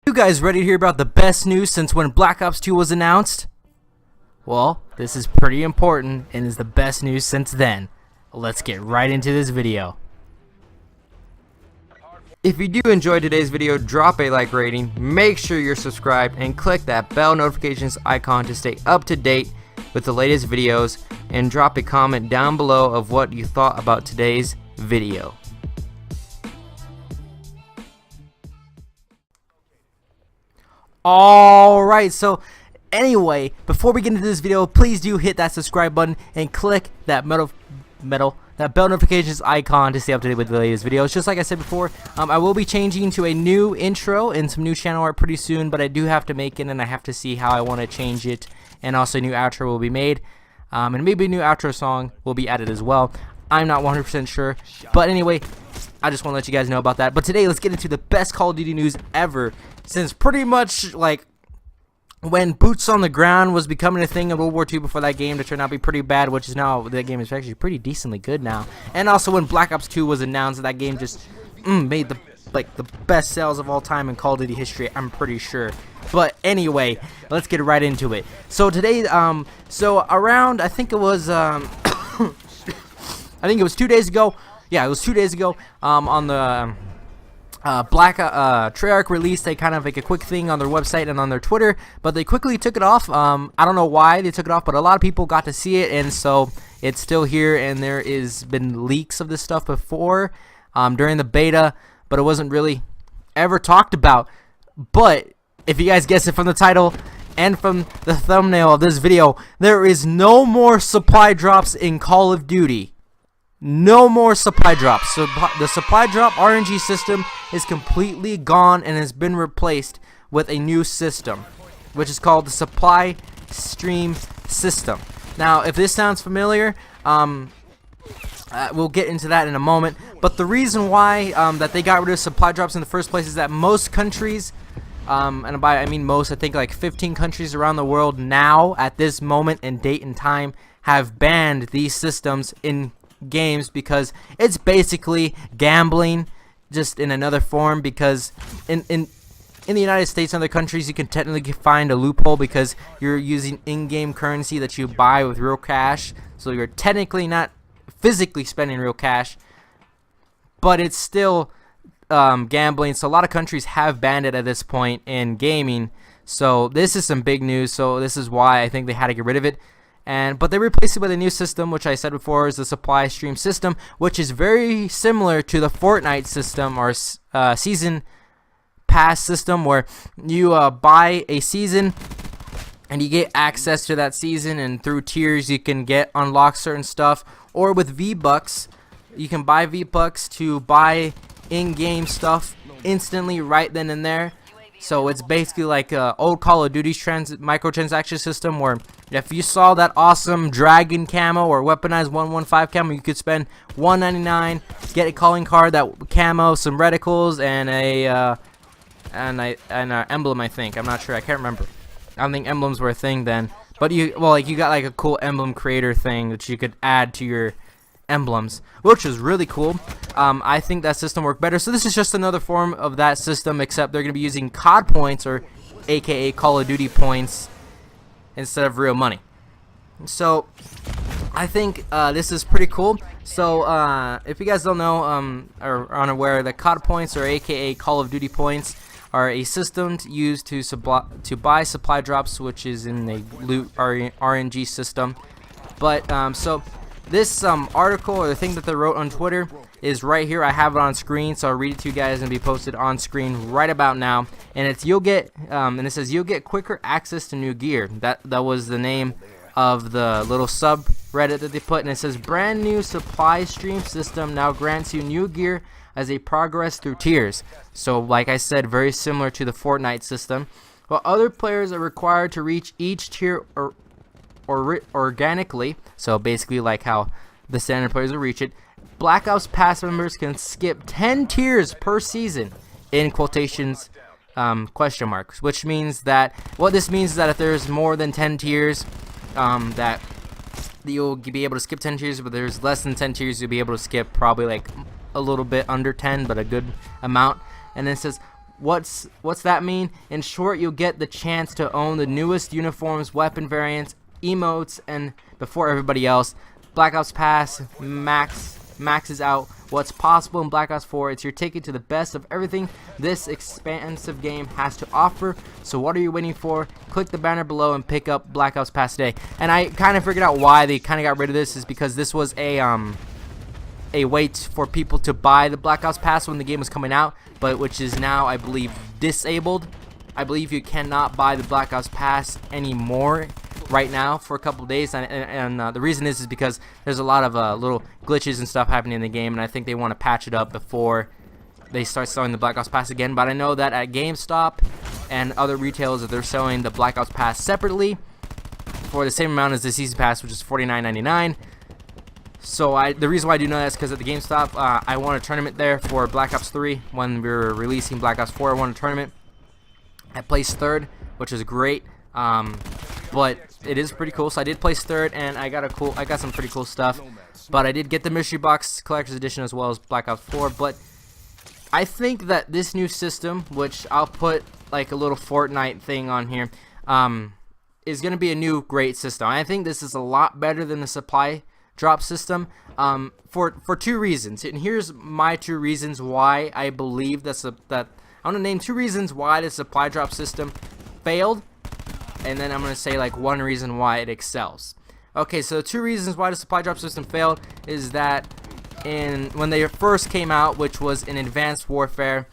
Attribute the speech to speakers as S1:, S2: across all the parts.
S1: You guys ready to hear about the best news since when Black Ops 2 was announced? Well, this is pretty important and is the best news since then. Let's get right into this video.
S2: If you do enjoy today's video, drop a like rating, make sure you're subscribed, and click that bell notifications icon to stay up to date with the latest videos, and drop a comment down below of what you thought about today's video.
S1: Alright, so anyway, before we get into this video, please do hit that subscribe button and click that that bell notifications icon to stay up to date with the latest videos. Just like I said before, I will be changing to a new intro and some new channel art pretty soon, but I do have to make it and I have to see how I want to change it, and also a new outro will be made, and maybe a new outro song will be added as well. I'm not 100% sure, but anyway, I just want to let you guys know about that. But today, let's get into the best Call of Duty news ever, since pretty much like when boots on the ground was becoming a thing in World War II before that game to turn out to be pretty bad, which is now, that game is actually pretty decently good now. And also when Black Ops 2 was announced, that game just made the best sales of all time in Call of Duty history, I'm pretty sure. But anyway, let's get right into it. So today, so around, I think it was I think it was 2 days ago. Yeah, it was 2 days ago. On the Treyarch released a kind of like a quick thing on their website and on their Twitter, but they quickly took it off. I don't know why they took it off, but a lot of people got to see it, and so it's still here. And there is been leaks of this stuff before during the beta, but it wasn't really ever talked about. But if you guys guess it from the title and from the thumbnail of this video, there is no more supply drops in Call of Duty. No more supply drops. So the supply drop RNG system is completely gone and has been replaced with a new system, which is called the supply stream system. Now, if this sounds familiar, we'll get into that in a moment. But the reason why that they got rid of supply drops in the first place is that most countries, and by I mean most, I think like 15 countries around the world now at this moment and date and time have banned these systems in games, because it's basically gambling just in another form. Because in the United States and other countries, you can technically find a loophole because you're using in-game currency that you buy with real cash, so you're technically not physically spending real cash, but it's still gambling. So a lot of countries have banned it at this point in gaming. So this is some big news. So this is why I think they had to get rid of it. But they replaced it with a new system, which I said before is the supply stream system, which is very similar to the Fortnite system or season pass system, where you buy a season and you get access to that season, and through tiers you can unlock certain stuff. Or with V-Bucks, you can buy V-Bucks to buy in-game stuff instantly right then and there. So it's basically like old Call of Duty's microtransaction system, where if you saw that awesome dragon camo or weaponized 115 camo, you could spend $1.99, get a calling card, that camo, some reticles, and an emblem. I think, I'm not sure, I can't remember. I don't think emblems were a thing then, but you got like a cool emblem creator thing that you could add to your emblems, which is really cool. I think that system worked better. So this is just another form of that system, except they're going to be using COD points, or aka Call of Duty points, instead of real money. So I think this is pretty cool. So if you guys don't know or are unaware, the COD points, or aka Call of Duty points, are a system used to buy supply drops, which is in the loot RNG system. But so this article, or the thing that they wrote on Twitter, is right here. I have it on screen, so I'll read it to you guys and be posted on screen right about now. And it's and it says you'll get quicker access to new gear. That was the name of the little subreddit that they put, and it says brand new supply stream system now grants you new gear as a progress through tiers. So like I said, very similar to the Fortnite system. While other players are required to reach each tier or organically, so basically like how the standard players will reach it, Black Ops Pass members can skip 10 tiers per season, in quotations, question marks, which means that, what this means is that if there's more than 10 tiers, that you'll be able to skip 10 tiers, but there's less than 10 tiers, you'll be able to skip probably like a little bit under 10, but a good amount. And then it says what's that mean? In short, you'll get the chance to own the newest uniforms, weapon variants, emotes, and before everybody else. Black Ops Pass maxes out what's possible in Black Ops 4. It's your ticket to the best of everything this expansive game has to offer. So what are you waiting for? Click the banner below and pick up Black Ops Pass today. And I kind of figured out why they kind of got rid of this, is because this was a way for people to buy the Black Ops Pass when the game was coming out, but which is now, I believe, disabled. I believe you cannot buy the Black Ops Pass anymore right now for a couple days, and the reason is because there's a lot of little glitches and stuff happening in the game, and I think they want to patch it up before they start selling the Black Ops Pass again. But I know that at GameStop and other retailers, that they're selling the Black Ops Pass separately for the same amount as the Season Pass, which is $49.99. So the reason why I do know that is because at the GameStop, I won a tournament there for Black Ops 3 when we were releasing Black Ops 4. I won a tournament. I placed third, which is great. But it is pretty cool. So I did place third, and I got some pretty cool stuff. But I did get the mystery box collector's edition as well as Black Ops 4. But I think that this new system, which I'll put like a little Fortnite thing on here, is going to be a new great system. I think this is a lot better than the supply drop system, for two reasons. And here's my two reasons why I believe that I want to name two reasons why the supply drop system failed, and then I'm going to say like one reason why it excels. Okay, so two reasons why the supply drop system failed is that when they first came out, which was in Advanced Warfare,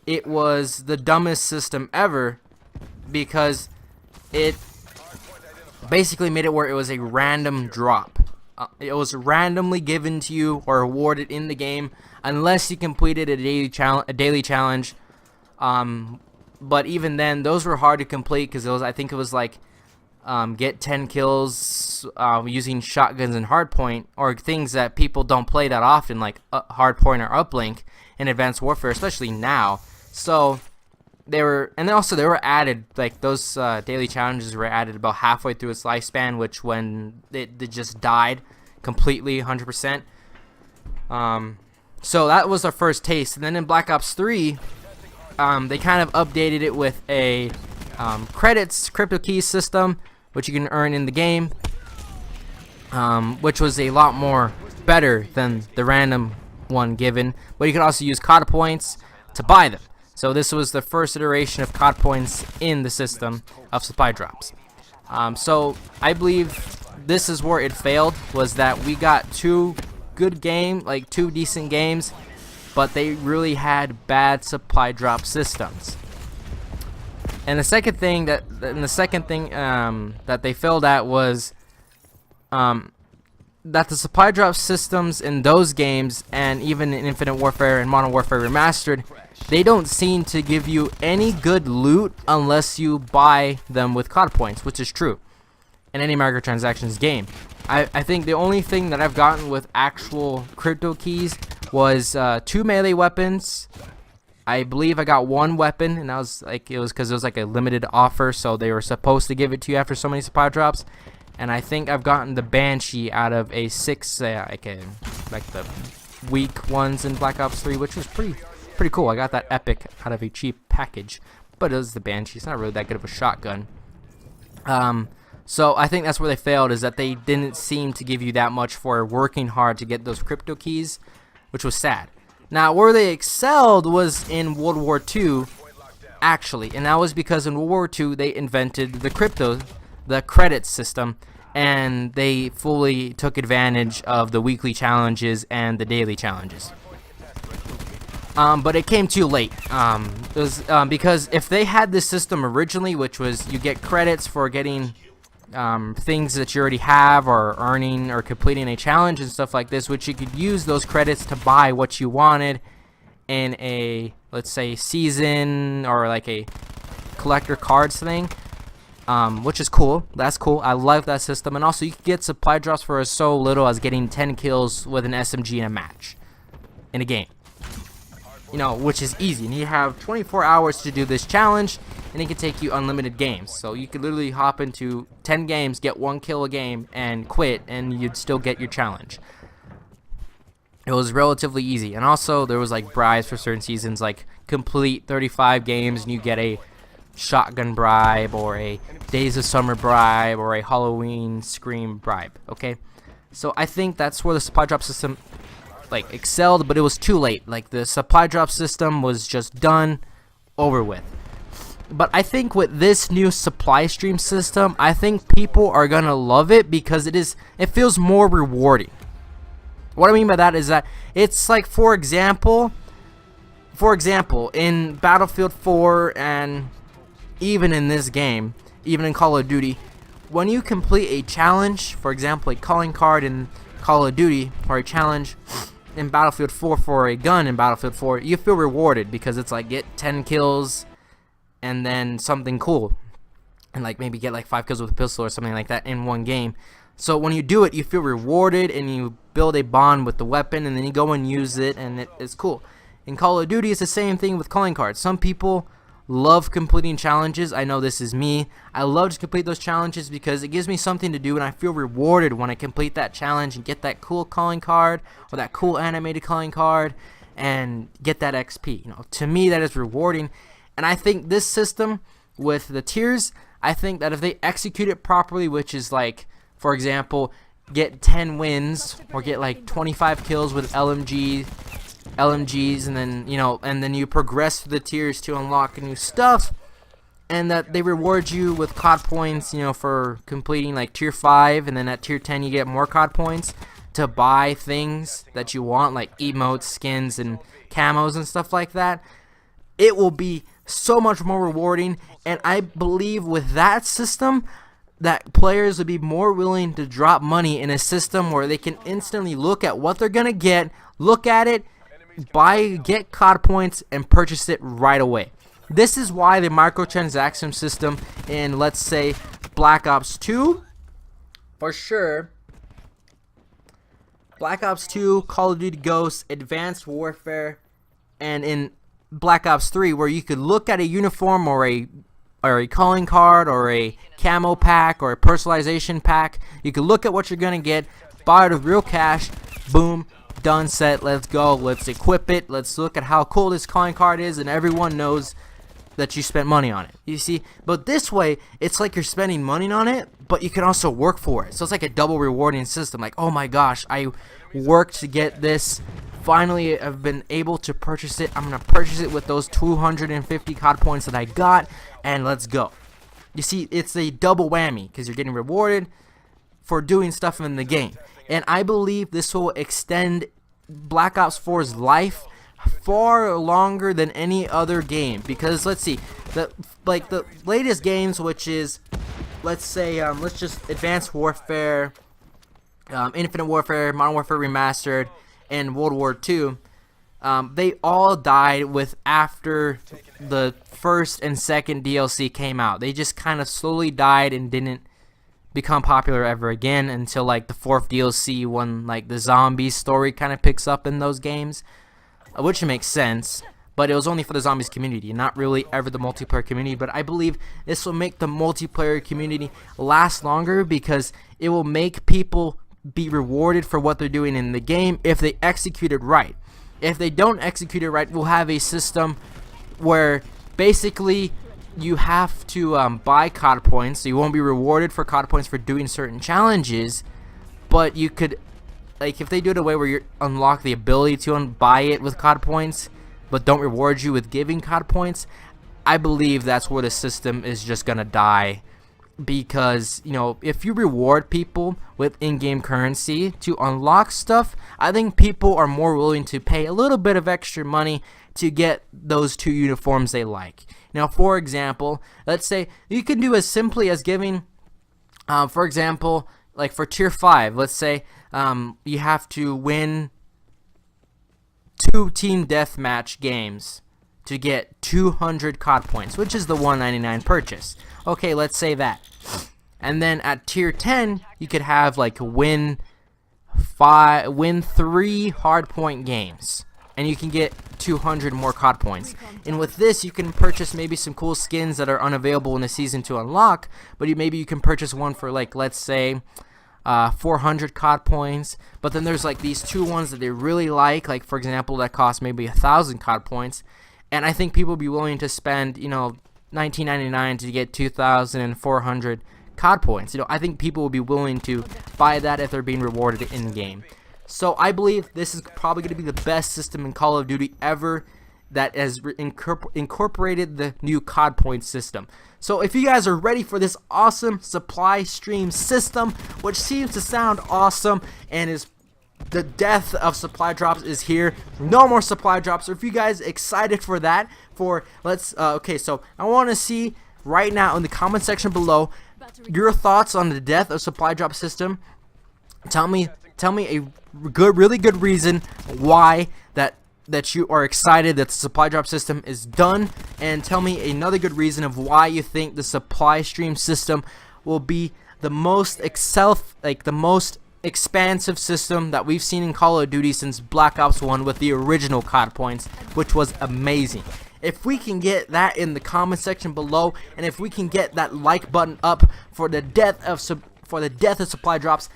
S1: it was the dumbest system ever, because it basically made it where it was a random drop. It was randomly given to you or awarded in the game unless you completed a daily challenge. But even then, those were hard to complete because I think it was like get 10 kills using shotguns and hardpoint, or things that people don't play that often, like hardpoint or uplink in Advanced Warfare, especially now. So they were added, like those daily challenges were added about halfway through its lifespan, which when it just died completely 100%. So that was our first taste. And then in Black Ops 3, they kind of updated it with a crypto keys system, which you can earn in the game, which was a lot more better than the random one given. But you could also use COD points to buy them. So this was the first iteration of COD points in the system of supply drops. So I believe this is where it failed, was that we got two decent games, but they really had bad supply drop systems. And the second thing that they failed at was that the supply drop systems in those games, and even in Infinite Warfare and Modern Warfare Remastered, they don't seem to give you any good loot unless you buy them with COD points, which is true in any microtransactions game. I think the only thing that I've gotten with actual crypto keys was 2 melee weapons. I believe I got 1 weapon, and that was like because it was like a limited offer, so they were supposed to give it to you after so many supply drops. And I think I've gotten the Banshee out of a 6, like the weak ones in Black Ops 3, which was pretty cool. I got that epic out of a cheap package, but it was the Banshee. It's not really that good of a shotgun. So I think that's where they failed, is that they didn't seem to give you that much for working hard to get those crypto keys, which was sad. Now, where they excelled was in World War II, actually, and that was because in World War II they invented the credit system, and they fully took advantage of the weekly challenges and the daily challenges. But it came too late. It was because if they had this system originally, which was you get credits for getting things that you already have, or earning or completing a challenge and stuff like this, which you could use those credits to buy what you wanted in a, let's say, season or like a collector cards thing, which is cool. That's cool. I love that system. And also you could get supply drops for as so little as getting 10 kills with an SMG in a match in a game, which is easy. And you have 24 hours to do this challenge, and it can take you unlimited games. So you could literally hop into 10 games, get 1 kill a game, and quit, and you'd still get your challenge. It was relatively easy. And also there was like bribes for certain seasons, like complete 35 games and you get a shotgun bribe or a Days of Summer bribe or a Halloween Scream bribe. Okay, so I think that's where the supply drop system like excelled, but it was too late. Like the supply drop system was just done, over with. But I think with this new supply stream system, I think people are gonna love it because it feels more rewarding. What I mean by that is that it's like, for example, in Battlefield 4 and even in this game, even in Call of Duty, when you complete a challenge, for example, a calling card in Call of Duty or a challenge in Battlefield 4 for a gun in Battlefield 4, you feel rewarded because it's like get 10 kills and then something cool, and like maybe get like 5 kills with a pistol or something like that in one game. So when you do it, you feel rewarded and you build a bond with the weapon, and then you go and use it, and it's cool. In Call of Duty, it's the same thing with calling cards. Some people love completing challenges. I know this is me. I love to complete those challenges because it gives me something to do, and I feel rewarded when I complete that challenge and get that cool calling card or that cool animated calling card and get that XP. You know, to me that is rewarding. And I think this system with the tiers, I think that if they execute it properly, which is like, for example, get 10 wins or get like 25 kills with LMGs, and then, you know, and then you progress through the tiers to unlock new stuff, and that they reward you with COD points, you know, for completing like tier 5, and then at tier 10 you get more COD points to buy things that you want, like emotes, skins, and camos and stuff like that. It will be so much more rewarding, and I believe with that system that players would be more willing to drop money in a system where they can instantly look at what they're gonna get, look at it, get COD points, and purchase it right away. This is why the microtransaction system in, let's say, Black Ops 2, for sure, Black Ops 2, Call of Duty Ghosts, Advanced Warfare, and in Black Ops 3, where you could look at a uniform or a calling card or a camo pack or a personalization pack. You can look at what you're gonna get, buy it with real cash, boom, done, set, let's go, let's equip it, let's look at how cool this calling card is, and everyone knows that you spent money on it. You see, but this way it's like you're spending money on it, but you can also work for it. So it's like a double rewarding system. Like, oh my gosh, I worked to get this, finally I've been able to purchase it. I'm gonna purchase it with those 250 COD points that I got, and let's go. You see, it's a double whammy because you're getting rewarded for doing stuff in the game. And I believe this will extend Black Ops 4's life far longer than any other game, because let's see, the latest games, which is, let's say, let's just Advanced Warfare, Infinite Warfare, Modern Warfare Remastered, and World War II, they all died with after the first and second DLC came out. They just kind of slowly died and didn't become popular ever again until like the fourth DLC, when like the zombies story kind of picks up in those games, which makes sense, but it was only for the zombies community, not really ever the multiplayer community. But I believe this will make the multiplayer community last longer because it will make people be rewarded for what they're doing in the game if they execute it right. If they don't execute it right, we'll have a system where basically you have to buy COD points, so you won't be rewarded for COD points for doing certain challenges, but you could, like, if they do it a way where you unlock the ability to buy it with COD points, but don't reward you with giving COD points, I believe that's where the system is just gonna die. Because, you know, if you reward people with in-game currency to unlock stuff, I think people are more willing to pay a little bit of extra money to get those two uniforms they like. Now, for example, let's say you can do as simply as giving, for example, like for tier 5, let's say you have to win 2 team deathmatch games to get 200 COD points, which is the $199 purchase. Okay, let's say that. And then at tier 10, you could have like win 3 hardpoint games, and you can get 200 more COD points. And with this, you can purchase maybe some cool skins that are unavailable in the season to unlock, but maybe you can purchase one for, like, let's say 400 COD points. But then there's like these 2 ones that they really like for example, that cost maybe 1,000 COD points, and I think people will be willing to spend, you know, $19.99 to get 2,400 COD points. You know, I think people will be willing to buy that if they're being rewarded in game. So I believe this is probably going to be the best system in Call of Duty ever that has incorporated the new COD point system. So if you guys are ready for this awesome supply stream system, which seems to sound awesome, and is the death of supply drops is here, no more supply drops. So if you guys excited for that, okay, so I want to see right now in the comment section below your thoughts on the death of supply drop system. Tell me a really good reason why that you are excited that the supply drop system is done, and tell me another good reason of why you think the supply stream system will be the most expansive system that we've seen in Call of Duty since Black Ops 1 with the original COD points, which was amazing. If we can get that in the comment section below, and if we can get that like button up for the death of supply drops,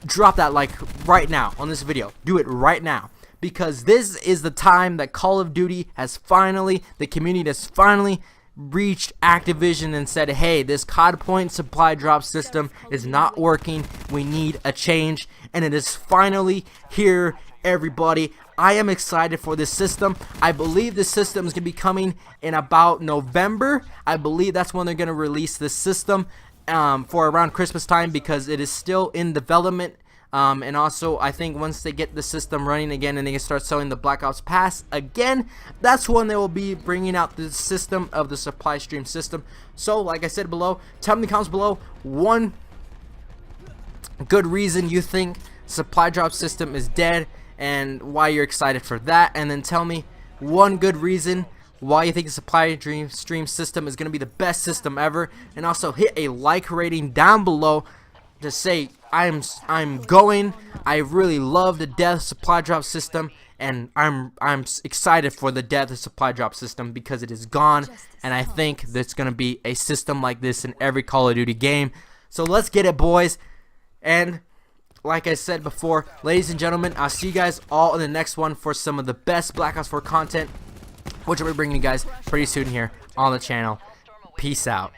S1: drop that like right now on this video. Do it right now, because this is the time that Call of Duty the community has finally reached Activision and said, hey, this COD point supply drop system is not working, we need a change, and it is finally here, everybody. I am excited for this system. I believe this system is going to be coming in about November. I believe that's when they're going to release this system, for around Christmas time, because it is still in development. And also, I think once they get the system running again and they can start selling the Black Ops Pass again, that's when they will be bringing out the system of the supply stream system. So, like I said below, tell me in the comments below one good reason you think supply drop system is dead and why you're excited for that, and then tell me one good reason why you think the supply stream system is going to be the best system ever, and also hit a like rating down below to say I'm going. I really love the death supply drop system, and I'm excited for the death of supply drop system because it is gone, and I think there's gonna be a system like this in every Call of Duty game. So let's get it, boys. And like I said before, ladies and gentlemen, I'll see you guys all in the next one for some of the best Black Ops 4 content, which I'll be bringing you guys pretty soon here on the channel. Peace out.